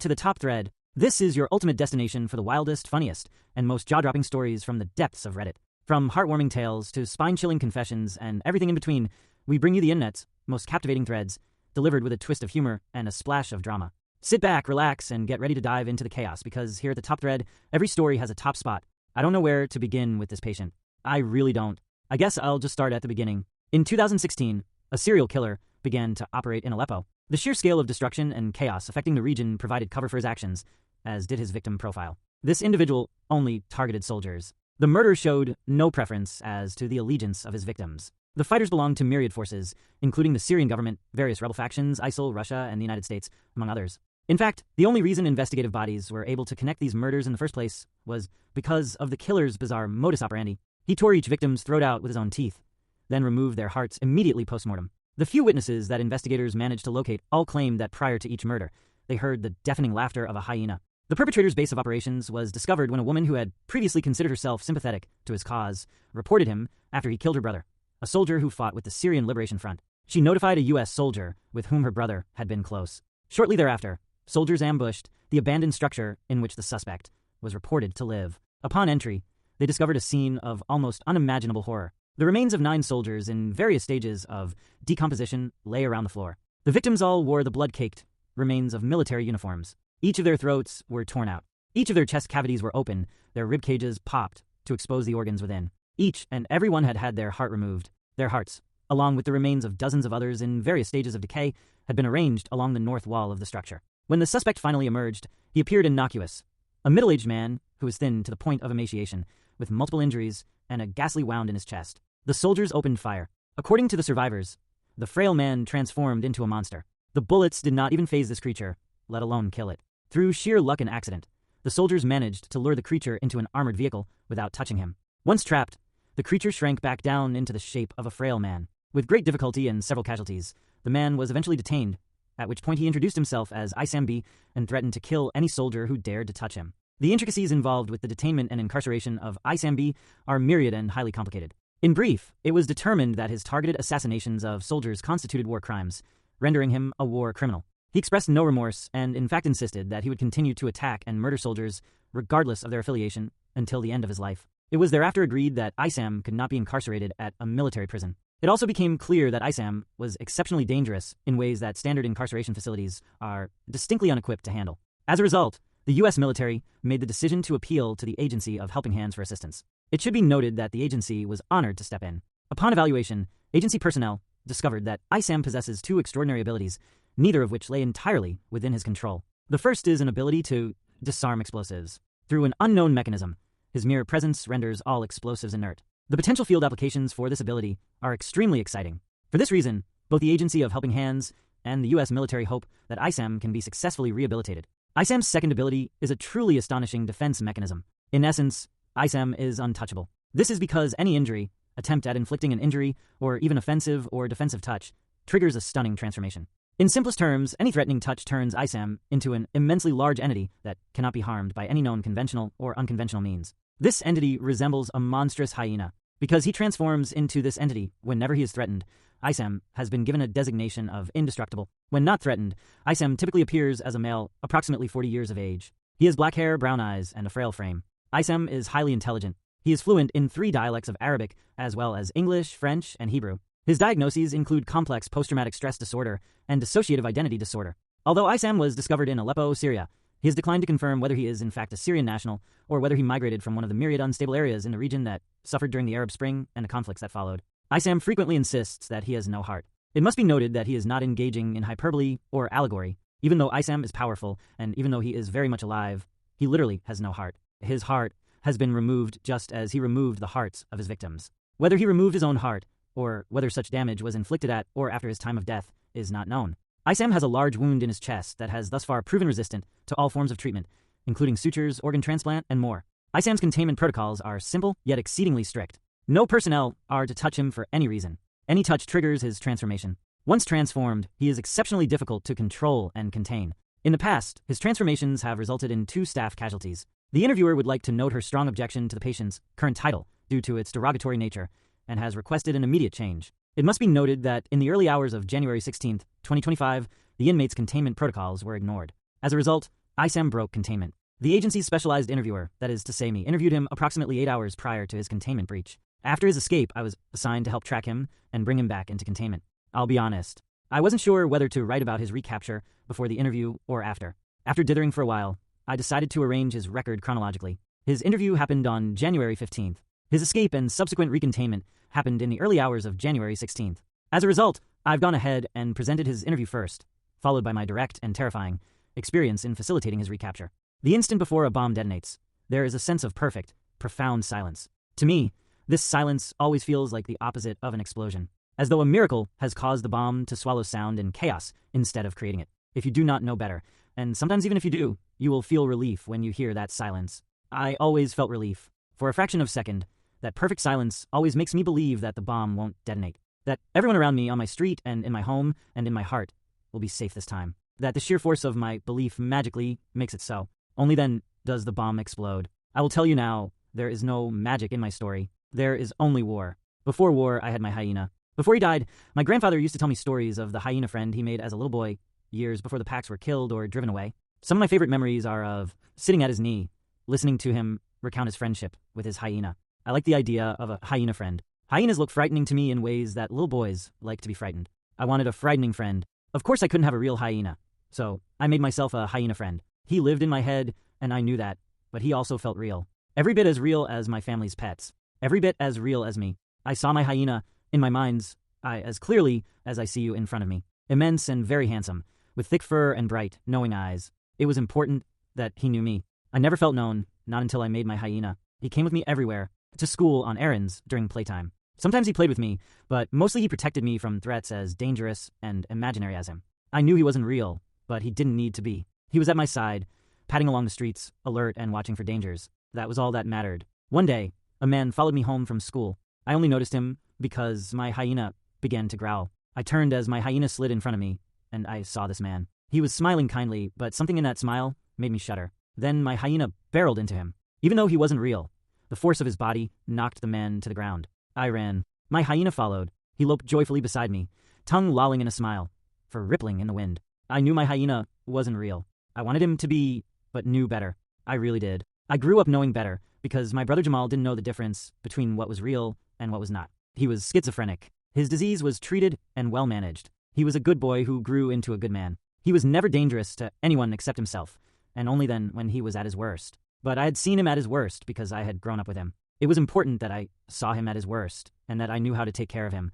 to the Top Thread. This is your ultimate destination for the wildest, funniest, and most jaw-dropping stories from the depths of Reddit. From heartwarming tales to spine-chilling confessions and everything in between, we bring you the internet's most captivating threads, delivered with a twist of humor and a splash of drama. Sit back, relax, and get ready to dive into the chaos, because here at the Top Thread, every story has a top spot. I don't know where to begin with this patient. I really don't. I guess I'll just start at the beginning. In 2016, a serial killer began to operate in Aleppo. The sheer scale of destruction and chaos affecting the region provided cover for his actions, as did his victim profile. This individual only targeted soldiers. The murder showed no preference as to the allegiance of his victims. The fighters belonged to myriad forces, including the Syrian government, various rebel factions, ISIL, Russia, and the United States, among others. In fact, the only reason investigative bodies were able to connect these murders in the first place was because of the killer's bizarre modus operandi. He tore each victim's throat out with his own teeth, then removed their hearts immediately post-mortem. The few witnesses that investigators managed to locate all claimed that prior to each murder, they heard the deafening laughter of a hyena. The perpetrator's base of operations was discovered when a woman who had previously considered herself sympathetic to his cause reported him after he killed her brother, a soldier who fought with the Syrian Liberation Front. She notified a U.S. soldier with whom her brother had been close. Shortly thereafter, soldiers ambushed the abandoned structure in which the suspect was reported to live. Upon entry, they discovered a scene of almost unimaginable horror. The remains of 9 soldiers in various stages of decomposition lay around the floor. The victims all wore the blood-caked remains of military uniforms. Each of their throats were torn out. Each of their chest cavities were open, their rib cages popped to expose the organs within. Each and every one had had their heart removed. Their hearts, along with the remains of dozens of others in various stages of decay, had been arranged along the north wall of the structure. When the suspect finally emerged, he appeared innocuous. A middle-aged man who was thin to the point of emaciation, with multiple injuries and a ghastly wound in his chest. The soldiers opened fire. According to the survivors, the frail man transformed into a monster. The bullets did not even faze this creature, let alone kill it. Through sheer luck and accident, the soldiers managed to lure the creature into an armored vehicle without touching him. Once trapped, the creature shrank back down into the shape of a frail man. With great difficulty and several casualties, the man was eventually detained, at which point he introduced himself as Isam B and threatened to kill any soldier who dared to touch him. The intricacies involved with the detainment and incarceration of Isam B are myriad and highly complicated. In brief, it was determined that his targeted assassinations of soldiers constituted war crimes, rendering him a war criminal. He expressed no remorse and in fact insisted that he would continue to attack and murder soldiers regardless of their affiliation until the end of his life. It was thereafter agreed that Isam could not be incarcerated at a military prison. It also became clear that Isam was exceptionally dangerous in ways that standard incarceration facilities are distinctly unequipped to handle. As a result, the U.S. military made the decision to appeal to the Agency of Helping Hands for assistance. It should be noted that the agency was honored to step in. Upon evaluation, agency personnel discovered that Isam possesses 2 extraordinary abilities, neither of which lay entirely within his control. The first is an ability to disarm explosives. Through an unknown mechanism, his mere presence renders all explosives inert. The potential field applications for this ability are extremely exciting. For this reason, both the Agency of Helping Hands and the U.S. military hope that Isam can be successfully rehabilitated. Isam's second ability is a truly astonishing defense mechanism. In essence, Isam is untouchable. This is because any injury, attempt at inflicting an injury, or even offensive or defensive touch, triggers a stunning transformation. In simplest terms, any threatening touch turns Isam into an immensely large entity that cannot be harmed by any known conventional or unconventional means. This entity resembles a monstrous hyena. Because he transforms into this entity whenever he is threatened, Isam has been given a designation of indestructible. When not threatened, Isam typically appears as a male approximately 40 years of age. He has black hair, brown eyes, and a frail frame. Isam is highly intelligent. He is fluent in 3 dialects of Arabic, as well as English, French, and Hebrew. His diagnoses include complex post-traumatic stress disorder and dissociative identity disorder. Although Isam was discovered in Aleppo, Syria, he has declined to confirm whether he is in fact a Syrian national or whether he migrated from one of the myriad unstable areas in the region that suffered during the Arab Spring and the conflicts that followed. Isam frequently insists that he has no heart. It must be noted that he is not engaging in hyperbole or allegory. Even though Isam is powerful and even though he is very much alive, he literally has no heart. His heart has been removed just as he removed the hearts of his victims. Whether he removed his own heart or whether such damage was inflicted at or after his time of death is not known. Isam has a large wound in his chest that has thus far proven resistant to all forms of treatment, including sutures, organ transplant, and more. Isam's containment protocols are simple yet exceedingly strict. No personnel are to touch him for any reason. Any touch triggers his transformation. Once transformed, he is exceptionally difficult to control and contain. In the past, his transformations have resulted in 2 staff casualties. The interviewer would like to note her strong objection to the patient's current title due to its derogatory nature and has requested an immediate change. It must be noted that in the early hours of January 16, 2025, the inmate's containment protocols were ignored. As a result, ISAM broke containment. The agency's specialized interviewer, that is to say me, interviewed him approximately 8 hours prior to his containment breach. After his escape, I was assigned to help track him and bring him back into containment. I'll be honest, I wasn't sure whether to write about his recapture before the interview or after. After dithering for a while, I decided to arrange his record chronologically. His interview happened on January 15th. His escape and subsequent recontainment happened in the early hours of January 16th. As a result, I've gone ahead and presented his interview first, followed by my direct and terrifying experience in facilitating his recapture. The instant before a bomb detonates, there is a sense of perfect, profound silence. To me, this silence always feels like the opposite of an explosion, as though a miracle has caused the bomb to swallow sound in chaos instead of creating it. If you do not know better, and sometimes even if you do, you will feel relief when you hear that silence. I always felt relief. For a fraction of a second, that perfect silence always makes me believe that the bomb won't detonate, that everyone around me on my street and in my home and in my heart will be safe this time, that the sheer force of my belief magically makes it so. Only then does the bomb explode. I will tell you now, there is no magic in my story. There is only war. Before war, I had my hyena. Before he died, my grandfather used to tell me stories of the hyena friend he made as a little boy, years before the packs were killed or driven away. Some of my favorite memories are of sitting at his knee, listening to him recount his friendship with his hyena. I like the idea of a hyena friend. Hyenas look frightening to me in ways that little boys like to be frightened. I wanted a frightening friend. Of course I couldn't have a real hyena, so I made myself a hyena friend. He lived in my head, and I knew that, but he also felt real. Every bit as real as my family's pets. Every bit as real as me. I saw my hyena in my mind's eye as clearly as I see you in front of me. Immense and very handsome, with thick fur and bright, knowing eyes. It was important that he knew me. I never felt known, not until I made my hyena. He came with me everywhere, to school, on errands, during playtime. Sometimes he played with me, but mostly he protected me from threats as dangerous and imaginary as him. I knew he wasn't real, but he didn't need to be. He was at my side, padding along the streets, alert and watching for dangers. That was all that mattered. One day, a man followed me home from school. I only noticed him because my hyena began to growl. I turned as my hyena slid in front of me, and I saw this man. He was smiling kindly, but something in that smile made me shudder. Then my hyena barreled into him. Even though he wasn't real, the force of his body knocked the man to the ground. I ran. My hyena followed. He loped joyfully beside me, tongue lolling in a smile, fur rippling in the wind. I knew my hyena wasn't real. I wanted him to be, but knew better. I really did. I grew up knowing better, because my brother Jamal didn't know the difference between what was real and what was not. He was schizophrenic. His disease was treated and well managed. He was a good boy who grew into a good man. He was never dangerous to anyone except himself, and only then when he was at his worst. But I had seen him at his worst because I had grown up with him. It was important that I saw him at his worst, and that I knew how to take care of him,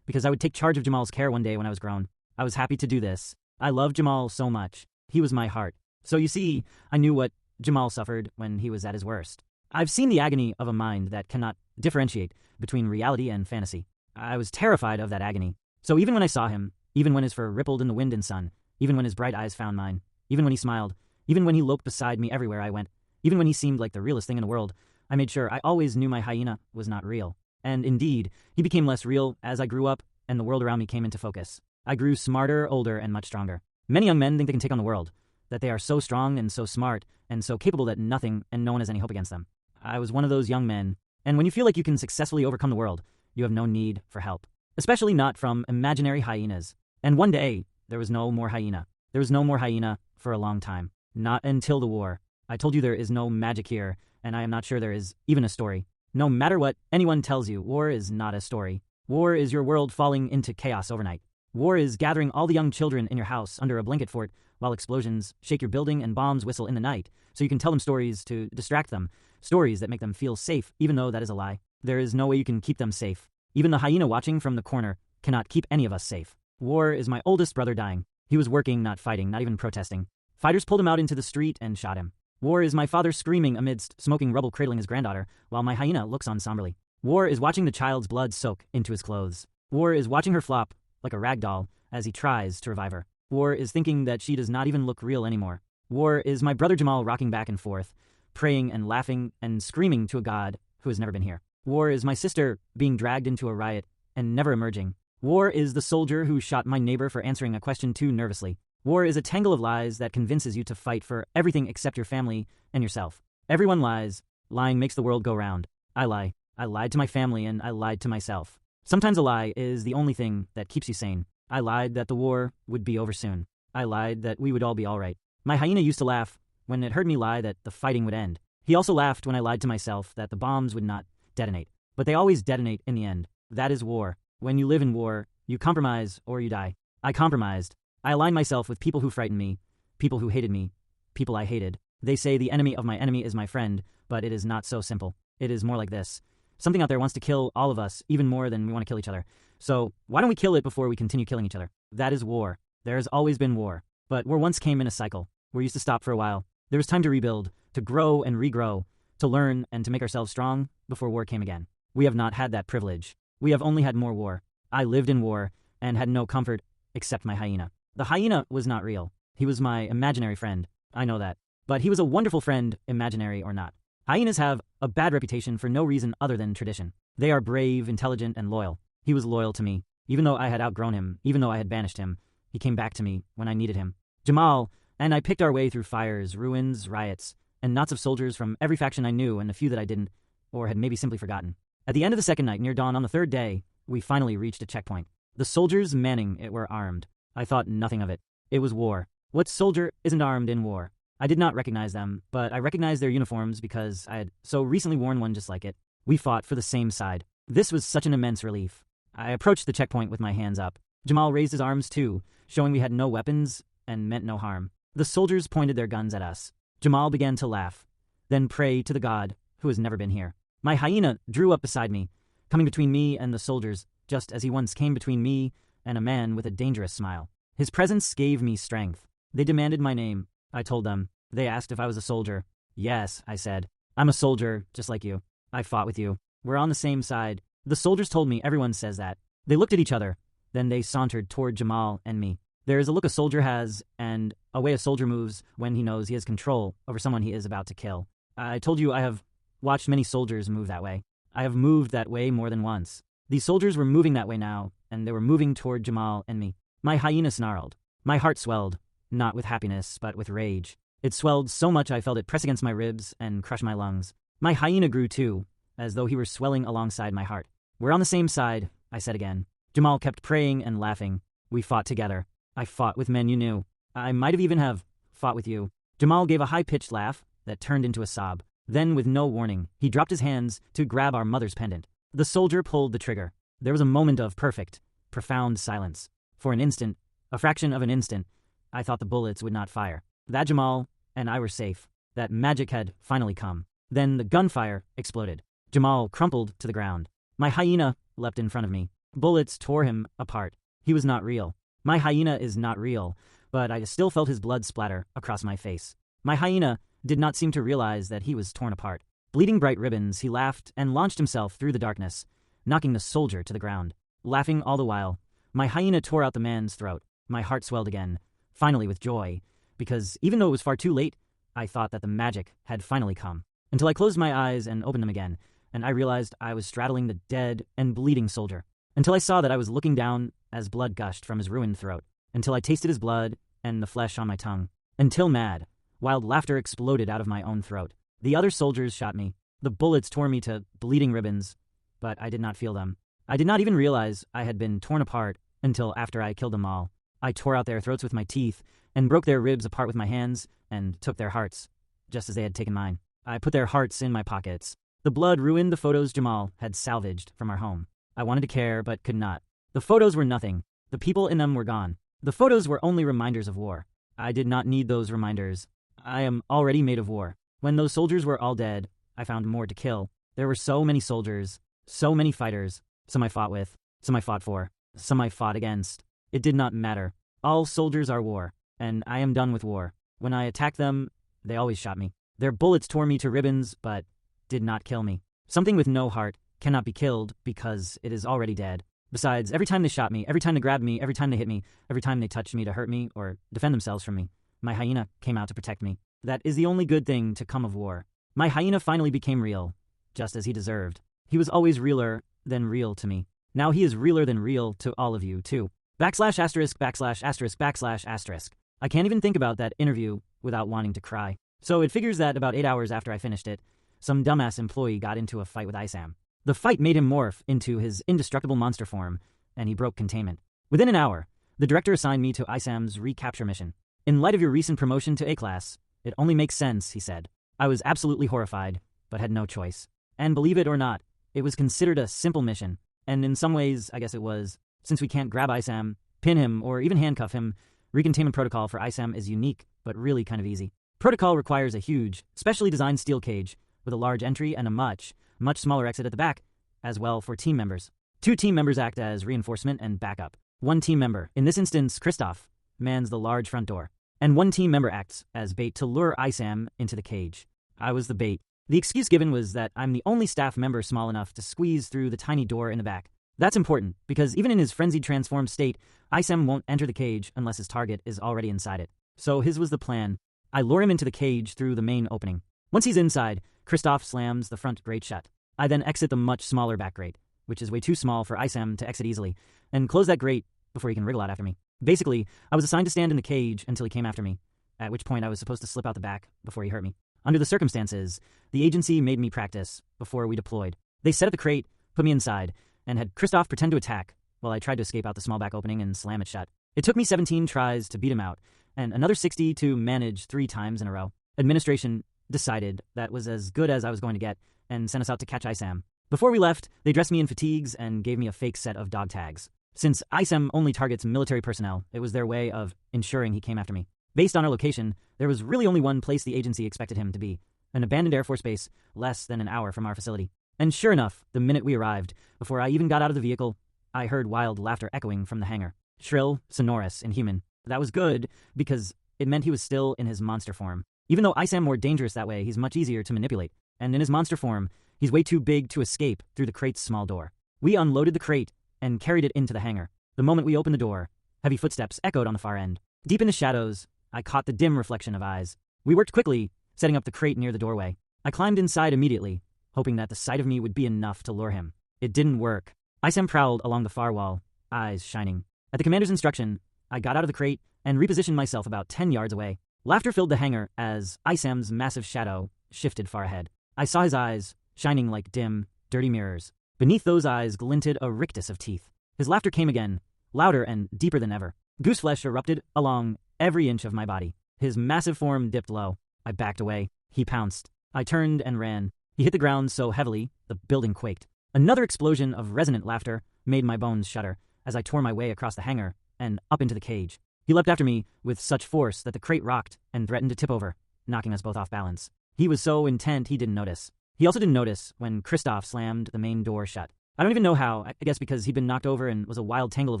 because I would take charge of Jamal's care one day when I was grown. I was happy to do this. I loved Jamal so much. He was my heart. So you see, I knew what Jamal suffered when he was at his worst. I've seen the agony of a mind that cannot differentiate between reality and fantasy. I was terrified of that agony. So even when I saw him, even when his fur rippled in the wind and sun, even when his bright eyes found mine, even when he smiled, even when he loped beside me everywhere I went, even when he seemed like the realest thing in the world, I made sure I always knew my hyena was not real. And indeed, he became less real as I grew up and the world around me came into focus. I grew smarter, older, and much stronger. Many young men think they can take on the world, that they are so strong and so smart and so capable that nothing and no one has any hope against them. I was one of those young men, and when you feel like you can successfully overcome the world, you have no need for help, especially not from imaginary hyenas. And one day, there was no more hyena. There was no more hyena for a long time. Not until the war. I told you there is no magic here, and I am not sure there is even a story. No matter what anyone tells you, war is not a story. War is your world falling into chaos overnight. War is gathering all the young children in your house under a blanket fort while explosions shake your building and bombs whistle in the night, so you can tell them stories to distract them, stories that make them feel safe, even though that is a lie. There is no way you can keep them safe. Even the hyena watching from the corner cannot keep any of us safe. War is my oldest brother dying. He was working, not fighting, not even protesting. Fighters pulled him out into the street and shot him. War is my father screaming amidst smoking rubble cradling his granddaughter, while my hyena looks on somberly. War is watching the child's blood soak into his clothes. War is watching her flop like a rag doll as he tries to revive her. War is thinking that she does not even look real anymore. War is my brother Jamal rocking back and forth, praying and laughing and screaming to a god who has never been here. War is my sister being dragged into a riot and never emerging. War is the soldier who shot my neighbor for answering a question too nervously. War is a tangle of lies that convinces you to fight for everything except your family and yourself. Everyone lies. Lying makes the world go round. I lie. I lied to my family and I lied to myself. Sometimes a lie is the only thing that keeps you sane. I lied that the war would be over soon. I lied that we would all be all right. My hyena used to laugh when it heard me lie that the fighting would end. He also laughed when I lied to myself that the bombs would not detonate. But they always detonate in the end. That is war. When you live in war, you compromise or you die. I compromised. I aligned myself with people who frightened me, people who hated me, people I hated. They say the enemy of my enemy is my friend, but it is not so simple. It is more like this. Something out there wants to kill all of us even more than we want to kill each other. So why don't we kill it before we continue killing each other? That is war. There has always been war. But war once came in a cycle. We're used to stop for a while. There was time to rebuild, to grow and regrow, to learn and to make ourselves strong before war came again. We have not had that privilege. We have only had more war. I lived in war and had no comfort except my hyena. The hyena was not real. He was my imaginary friend. I know that. But he was a wonderful friend, imaginary or not. Hyenas have a bad reputation for no reason other than tradition. They are brave, intelligent, and loyal. He was loyal to me. Even though I had outgrown him, even though I had banished him, he came back to me when I needed him. Jamal and I picked our way through fires, ruins, riots, and knots of soldiers from every faction I knew and a few that I didn't, or had maybe simply forgotten. At the end of the second night, near dawn on the third day, we finally reached a checkpoint. The soldiers manning it were armed. I thought nothing of it. It was war. What soldier isn't armed in war? I did not recognize them, but I recognized their uniforms because I had so recently worn one just like it. We fought for the same side. This was such an immense relief. I approached the checkpoint with my hands up. Jamal raised his arms too, showing we had no weapons and meant no harm. The soldiers pointed their guns at us. Jamal began to laugh, then pray to the god who has never been here. My hyena drew up beside me, coming between me and the soldiers, just as he once came between me and a man with a dangerous smile. His presence gave me strength. They demanded my name. I told them. They asked if I was a soldier. Yes, I said. I'm a soldier, just like you. I fought with you. We're on the same side. The soldiers told me everyone says that. They looked at each other. Then they sauntered toward Jamal and me. There is a look a soldier has and a way a soldier moves when he knows he has control over someone he is about to kill. I told you I have watched many soldiers move that way. I have moved that way more than once. These soldiers were moving that way now, and they were moving toward Jamal and me. My hyena snarled. My heart swelled, not with happiness, but with rage. It swelled so much I felt it press against my ribs and crush my lungs. My hyena grew too, as though he were swelling alongside my heart. We're on the same side, I said again. Jamal kept praying and laughing. We fought together. I fought with men you knew. I might have even have fought with you. Jamal gave a high-pitched laugh that turned into a sob. Then, with no warning, he dropped his hands to grab our mother's pendant. The soldier pulled the trigger. There was a moment of perfect, profound silence. For an instant, a fraction of an instant, I thought the bullets would not fire. That Jamal and I were safe. That magic had finally come. Then the gunfire exploded. Jamal crumpled to the ground. My hyena leapt in front of me. Bullets tore him apart. He was not real. My hyena is not real, but I still felt his blood splatter across my face. My hyena did not seem to realize that he was torn apart. Bleeding bright ribbons, he laughed and launched himself through the darkness, knocking the soldier to the ground. Laughing all the while, my hyena tore out the man's throat. My heart swelled again, finally with joy, because even though it was far too late, I thought that the magic had finally come. Until I closed my eyes and opened them again, and I realized I was straddling the dead and bleeding soldier. Until I saw that I was looking down as blood gushed from his ruined throat. Until I tasted his blood and the flesh on my tongue. Until mad, wild laughter exploded out of my own throat. The other soldiers shot me. The bullets tore me to bleeding ribbons, but I did not feel them. I did not even realize I had been torn apart until after I killed them all. I tore out their throats with my teeth and broke their ribs apart with my hands and took their hearts, just as they had taken mine. I put their hearts in my pockets. The blood ruined the photos Jamal had salvaged from our home. I wanted to care, but could not. The photos were nothing. The people in them were gone. The photos were only reminders of war. I did not need those reminders. I am already made of war. When those soldiers were all dead, I found more to kill. There were so many soldiers, so many fighters, some I fought with, some I fought for, some I fought against. It did not matter. All soldiers are war, and I am done with war. When I attacked them, they always shot me. Their bullets tore me to ribbons, but did not kill me. Something with no heart cannot be killed because it is already dead. Besides, every time they shot me, every time they grabbed me, every time they hit me, every time they touched me to hurt me or defend themselves from me, my hyena came out to protect me. That is the only good thing to come of war. My hyena finally became real, just as he deserved. He was always realer than real to me. Now he is realer than real to all of you, too. /***. I can't even think about that interview without wanting to cry. So it figures that about 8 hours after I finished it, some dumbass employee got into a fight with Isam. The fight made him morph into his indestructible monster form, and he broke containment. Within an hour, the director assigned me to Isam's recapture mission. In light of your recent promotion to A-Class, It only makes sense, he said. I was absolutely horrified, but had no choice. And believe it or not, it was considered a simple mission. And in some ways, I guess it was. Since we can't grab Isam, pin him, or even handcuff him, recontainment protocol for Isam is unique, but really kind of easy. Protocol requires a huge, specially designed steel cage with a large entry and a much smaller exit at the back, as well for team members. 2 team members act as reinforcement and backup. 1 team member, in this instance Christoph, mans the large front door, and 1 team member acts as bait to lure Isam into the cage. I was the bait. The excuse given was that I'm the only staff member small enough to squeeze through the tiny door in the back. That's important, because even in his frenzied transformed state, Isam won't enter the cage unless his target is already inside it. So his was the plan. I lure him into the cage through the main opening. Once he's inside, Christoph slams the front grate shut. I then exit the much smaller back grate, which is way too small for Isam to exit easily, and close that grate before he can wriggle out after me. Basically, I was assigned to stand in the cage until he came after me, at which point I was supposed to slip out the back before he hurt me. Under the circumstances, the agency made me practice before we deployed. They set up the crate, put me inside, and had Christoph pretend to attack while I tried to escape out the small back opening and slam it shut. It took me 17 tries to beat him out, and another 60 to manage 3 times in a row. Administration decided that was as good as I was going to get and sent us out to catch Isam. Before we left, they dressed me in fatigues and gave me a fake set of dog tags. Since Isam only targets military personnel, it was their way of ensuring he came after me. Based on our location, there was really only one place the agency expected him to be, an abandoned Air Force base less than an hour from our facility. And sure enough, the minute we arrived, before I even got out of the vehicle, I heard wild laughter echoing from the hangar. Shrill, sonorous, and human. That was good, because it meant he was still in his monster form. Even though Isam more dangerous that way, he's much easier to manipulate. And in his monster form, he's way too big to escape through the crate's small door. We unloaded the crate and carried it into the hangar. The moment we opened the door, heavy footsteps echoed on the far end. Deep in the shadows, I caught the dim reflection of eyes. We worked quickly, setting up the crate near the doorway. I climbed inside immediately, hoping that the sight of me would be enough to lure him. It didn't work. Isam prowled along the far wall, eyes shining. At the commander's instruction, I got out of the crate and repositioned myself about 10 yards away. Laughter filled the hangar as Isam's massive shadow shifted far ahead. I saw his eyes, shining like dim, dirty mirrors. Beneath those eyes glinted a rictus of teeth. His laughter came again, louder and deeper than ever. Gooseflesh erupted along every inch of my body. His massive form dipped low. I backed away. He pounced. I turned and ran. He hit the ground so heavily, the building quaked. Another explosion of resonant laughter made my bones shudder as I tore my way across the hangar and up into the cage. He leapt after me with such force that the crate rocked and threatened to tip over, knocking us both off balance. He was so intent he didn't notice. He also didn't notice when Christoph slammed the main door shut. I don't even know how, I guess because he'd been knocked over and was a wild tangle of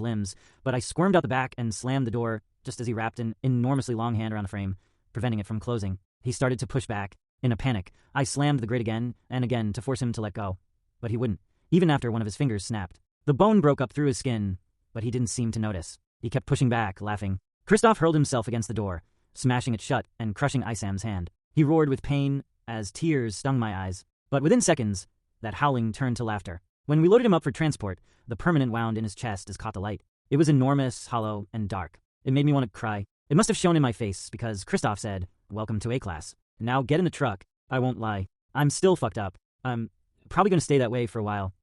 limbs, but I squirmed out the back and slammed the door just as he wrapped an enormously long hand around the frame, preventing it from closing. He started to push back. In a panic, I slammed the grate again and again to force him to let go, but he wouldn't, even after one of his fingers snapped. The bone broke up through his skin, but he didn't seem to notice. He kept pushing back, laughing. Christoph hurled himself against the door, smashing it shut and crushing Isam's hand. He roared with pain as tears stung my eyes, but within seconds, that howling turned to laughter. When we loaded him up for transport, the permanent wound in his chest has caught the light. It was enormous, hollow, and dark. It made me want to cry. It must have shown in my face because Christoph said, "Welcome to A-Class. Now get in the truck." I won't lie. I'm still fucked up. I'm probably going to stay that way for a while.